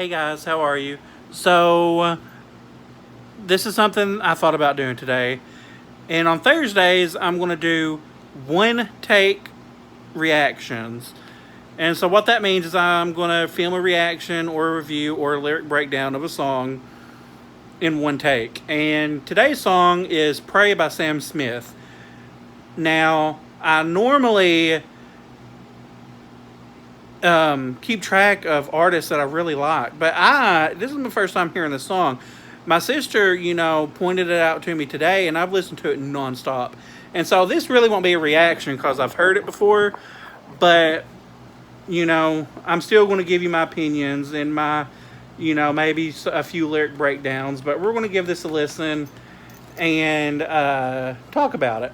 Hey guys, how are you? So, this is something I thought about doing today. And on Thursdays, I'm going to do one take reactions. And so, what that means is I'm going to film a reaction or a review or a lyric breakdown of a song in one take. And today's song is Pray by Sam Smith. Now, I normally keep track of artists that I really like. But this is my first time hearing this song. My sister, pointed it out to me today, and I've listened to it nonstop. And so this really won't be a reaction because I've heard it before. But, I'm still going to give you my opinions and my, maybe a few lyric breakdowns. But we're going to give this a listen and talk about it.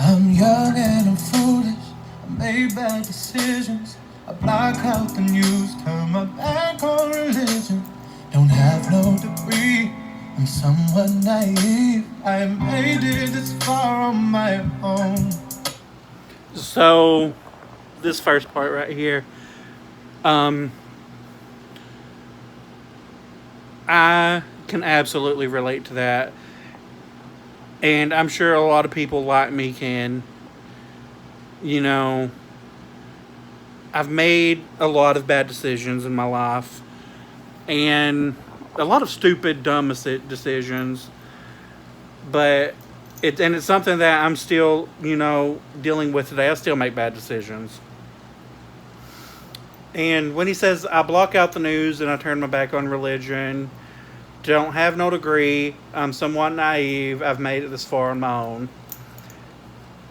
I'm young and I'm foolish, I made bad decisions. I block out the news, turn my back on religion. Don't have no degree, I'm somewhat naive. I made it this far on my own. So, this first part right here, I can absolutely relate to that. And I'm sure a lot of people like me can. I've made a lot of bad decisions in my life. And a lot of stupid, dumb decisions. But it's something that I'm still, dealing with today. I still make bad decisions. And when he says, I block out the news and I turn my back on religion, don't have no degree, I'm somewhat naive, I've made it this far on my own.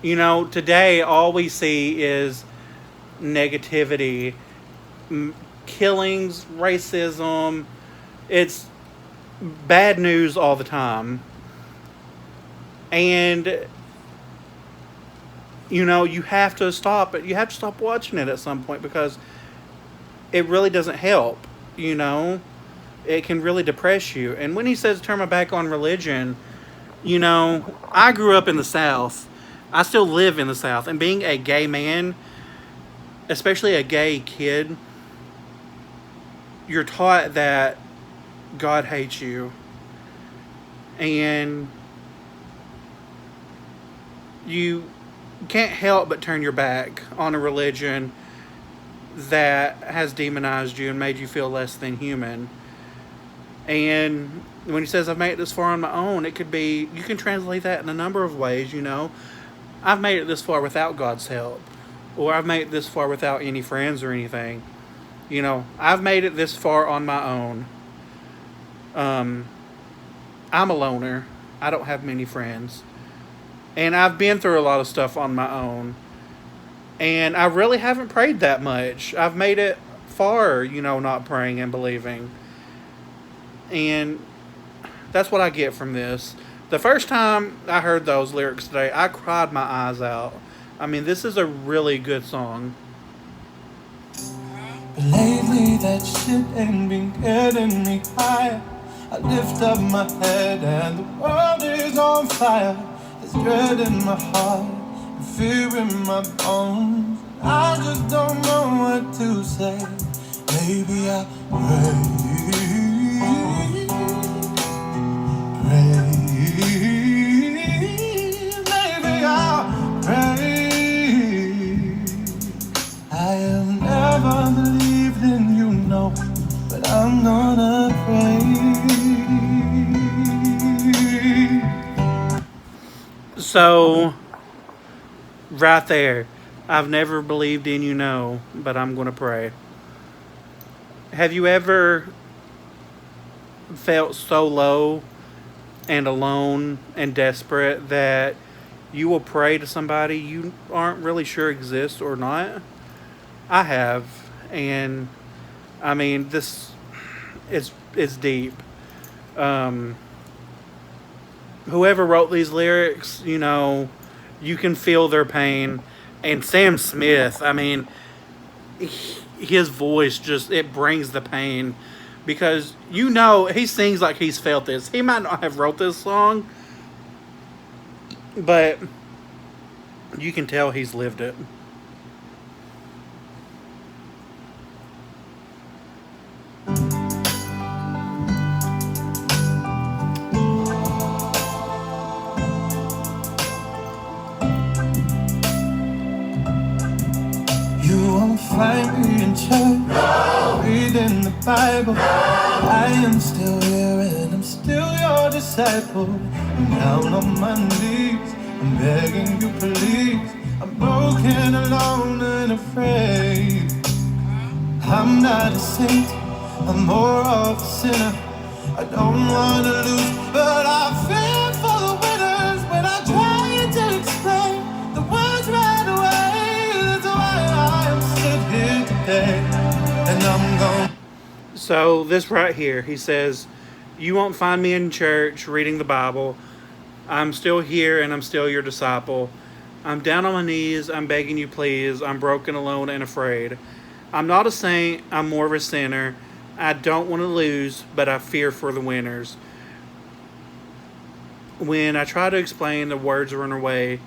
Today all we see is negativity, killings, racism. It's bad news all the time. And you have to stop it. You have to stop watching it at some point because it really doesn't help. It can really depress you. And when he says turn my back on religion, I grew up in the South. I still live in the South. And being a gay man, especially a gay kid, you're taught that God hates you. And you can't help but turn your back on a religion that has demonized you and made you feel less than human. And when he says I've made it this far on my own, it could be, you can translate that in a number of ways. I've made it this far without God's help, or I've made it this far without any friends or anything. I've made it this far on my own. I'm a loner. I don't have many friends. And I've been through a lot of stuff on my own. And I really haven't prayed that much. I've made it far, not praying and believing. And that's what I get from this. The first time I heard those lyrics today, I cried my eyes out. I mean, this is a really good song. But lately that shit ain't been getting me higher. I lift up my head and the world is on fire. There's dread in my heart and fear in my bones. I just don't know what to say. Maybe I pray. Maybe I'll pray. I have never believed in you, no, but I'm gonna pray. So, right there, I've never believed in you, no, but I'm going to pray. Have you ever felt so low and alone and desperate that you will pray to somebody you aren't really sure exists or not? I have. And I mean, this is deep. Whoever wrote these lyrics, You can feel their pain. And Sam Smith, I mean, his voice just, it brings the pain. Because, he sings like he's felt this. He might not have wrote this song, but you can tell he's lived it. You won't find me in church, reading the Bible. I am still here and I'm still your disciple. I'm down on my knees, I'm begging you please. I'm broken, alone and afraid. I'm not a saint, I'm more of a sinner. I don't wanna lose, but I fear for the winners. When I try to explain, the words right away. That's why I am stood here today, and I'm gone. So, this right here, he says, "You won't find me in church reading the Bible. I'm still here and I'm still your disciple. I'm down on my knees, I'm begging you please. I'm broken, alone, and afraid. I'm not a saint, I'm more of a sinner. I don't want to lose, but I fear for the winners. When I try to explain, the words run away.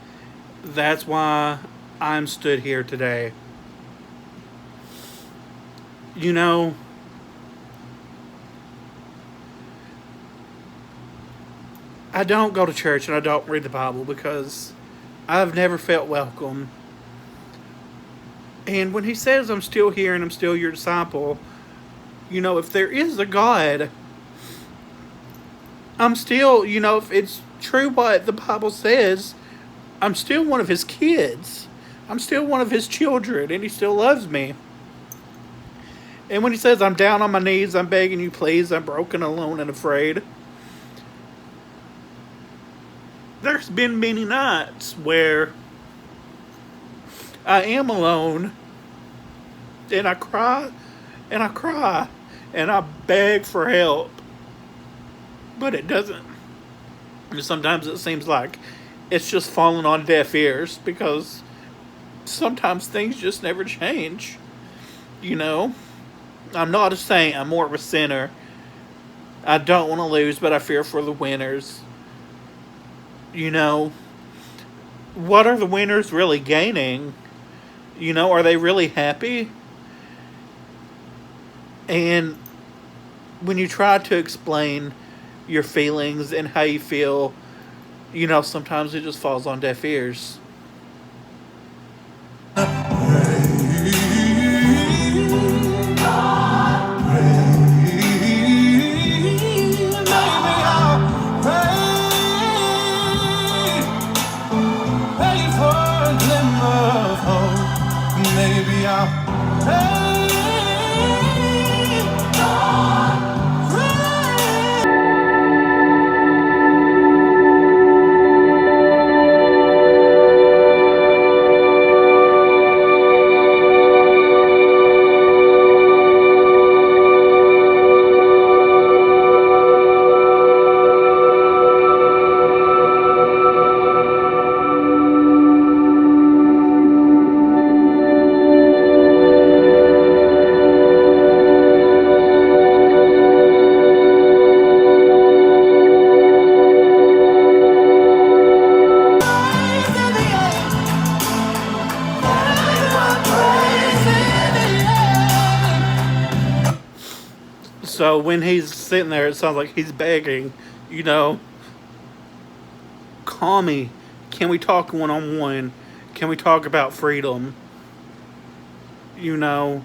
That's why I'm stood here today." You know, I don't go to church and I don't read the Bible because I've never felt welcome. And when he says, "I'm still here and I'm still your disciple," if there is a God, I'm still, if it's true what the Bible says, I'm still one of his kids. I'm still one of his children, and he still loves me. And when he says, "I'm down on my knees, I'm begging you please, I'm broken, alone, and afraid," there's been many nights where I am alone, and I cry, and I cry, and I beg for help. But it doesn't. Sometimes it seems like it's just falling on deaf ears because sometimes things just never change. I'm not a saint, I'm more of a sinner. I don't want to lose, but I fear for the winners. What are the winners really gaining? Are they really happy? And when you try to explain your feelings and how you feel, sometimes it just falls on deaf ears. Maybe I'll pray. So when he's sitting there, it sounds like he's begging, you know, "Call me. Can we talk one on one? Can we talk about freedom? You know,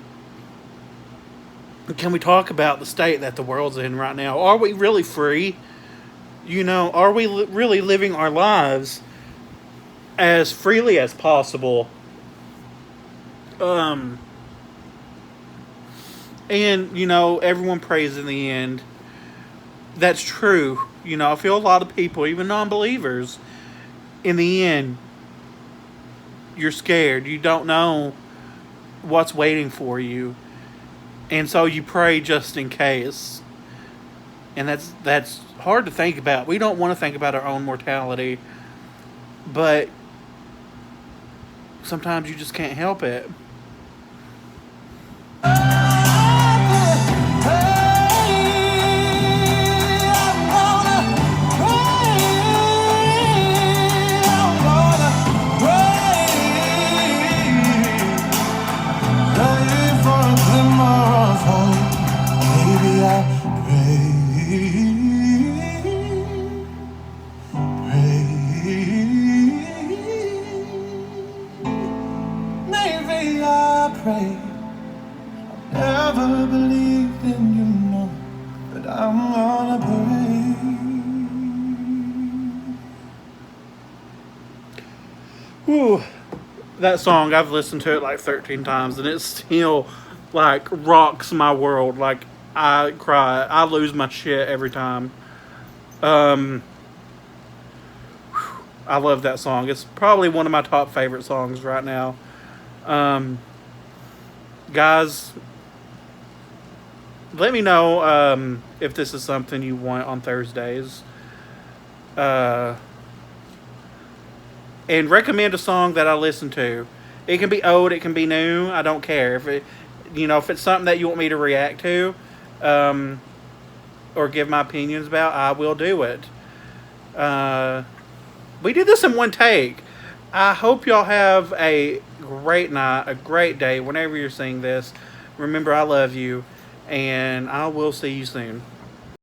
can we talk about the state that the world's in right now? Are we really free? Are we really living our lives as freely as possible?" And, everyone prays in the end. That's true. I feel a lot of people, even non-believers, in the end, you're scared. You don't know what's waiting for you. And so you pray just in case. And that's hard to think about. We don't want to think about our own mortality. But sometimes you just can't help it. Maybe I pray. Never believed in you, know, but I'm gonna pray. Whew. That song, I've listened to it like 13 times, and it still like rocks my world. Like, I cry, I lose my shit every time. Um, I love that song. It's probably one of my top favorite songs right now. Um, guys, let me know if this is something you want on Thursdays. And recommend a song that I listen to. It can be old, it can be new. I don't care if it, if it's something that you want me to react to, or give my opinions about. I will do it. We did this in one take. I hope y'all have a great night, a great day. Whenever you're seeing this, remember I love you, and I will see you soon.